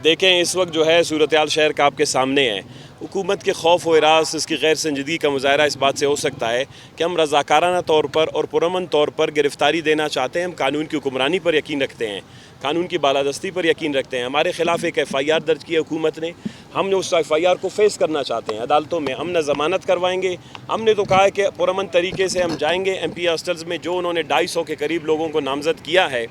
دیکھیں اس وقت جو ہے صورتحال شہر کا آپ کے سامنے ہے. حکومت کے خوف و ہراس اس کی غیر سنجیدگی کا مظاہرہ اس بات سے ہو سکتا ہے کہ ہم رضاکارانہ طور پر اور پرامن طور پر گرفتاری دینا چاہتے ہیں. ہم قانون کی حکمرانی پر یقین رکھتے ہیں, قانون کی بالادستی پر یقین رکھتے ہیں. ہمارے خلاف ایک FIR درج کی ہے حکومت نے, ہم نے اس FIR کو فیس کرنا چاہتے ہیں عدالتوں میں. ہم نہ ضمانت کروائیں گے, ہم نے تو کہا ہے کہ پرامن طریقے سے ہم جائیں گے. MP ہاسٹلز میں جو انہوں نے 250 کے قریب لوگوں کو نامزد کیا ہے,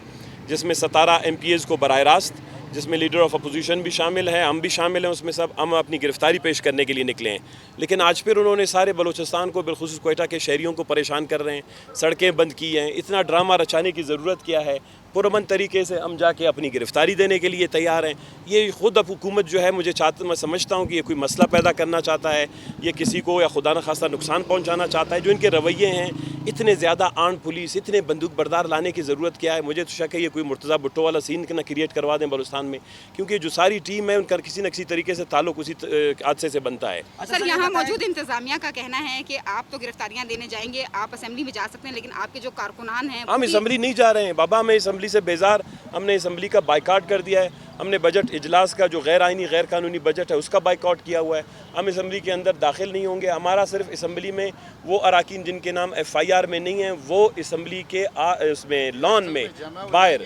جس میں 17 MPs کو براہ راست, جس میں لیڈر آف اپوزیشن بھی شامل ہے, ہم بھی شامل ہیں اس میں سب. ہم اپنی گرفتاری پیش کرنے کے لیے نکلے ہیں, لیکن آج پھر انہوں نے سارے بلوچستان کو بالخصوص کوئٹہ کے شہریوں کو پریشان کر رہے ہیں, سڑکیں بند کی ہیں. اتنا ڈرامہ رچانے کی ضرورت کیا ہے؟ پرامن طریقے سے ہم جا کے اپنی گرفتاری دینے کے لیے تیار ہیں. یہ خود اب حکومت جو ہے میں سمجھتا ہوں کہ یہ کوئی مسئلہ پیدا کرنا چاہتا ہے, یہ کسی کو یا خدا نخواستہ نقصان پہنچانا چاہتا ہے. جو ان کے رویے ہیں, اتنے زیادہ آرمڈ پولیس, اتنے بندوق بردار لانے کی ضرورت کیا ہے؟ مجھے تو شک ہے یہ کوئی مرتضیٰ بھٹو والا سین نہ کریٹ کروا دیں بلوچستان میں, کیونکہ جو ساری ٹیم ہے ان کا کسی نہ کسی طریقے سے تعلق اسی حادثے سے بنتا ہے. سر, یہاں موجود انتظامیہ کا کہنا ہے کہ آپ تو گرفتاریاں دینے جائیں گے, آپ اسمبلی میں جا سکتے ہیں, لیکن آپ کے جو کارکنان ہیں ہم اسمبلی نہیں جا رہے ہیں بابا. ہمیں اسمبلی سے بیزار, ہم نے اسمبلی کا بائیکاٹ کر دیا ہے. ہم نے بجٹ اجلاس کا جو غیر آئینی غیر قانونی بجٹ ہے اس کا بائیکاٹ کیا ہوا ہے. ہم اسمبلی کے اندر داخل نہیں ہوں گے. ہمارا صرف اسمبلی میں وہ اراکین جن کے نام FIR میں نہیں ہیں, وہ اسمبلی کے اس میں لان میں باہر,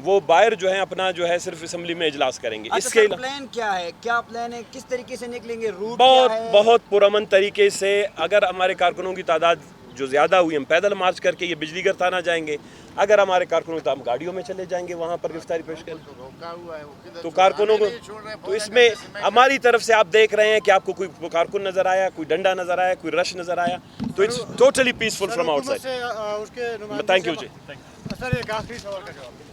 وہ باہر جو ہے اپنا جو ہے صرف اسمبلی میں اجلاس کریں گے. اس کے پلان کیا ہے, کیا پلان ہے, کس طریقے سے نکلیں گے, روٹ بہت پرامن طریقے سے. اگر ہمارے کارکنوں کی تعداد جو زیادہ ہوئی, ہم پیدل مارچ کر کے یہ بجلی گھر تھانہ جائیں گے. اگر ہمارے کارکنوں تو ہم گاڑیوں میں چلے جائیں گے وہاں پر گرفتاری پیش کریں. تو کارکنوں کو تو اس میں ہماری طرف سے آپ دیکھ رہے ہیں کہ آپ کو کوئی کارکن نظر آیا, کوئی ڈنڈا نظر آیا, کوئی رش نظر آیا, تو it's totally peaceful from outside. Thank you جی. سر ایک آخری سوال کا جواب.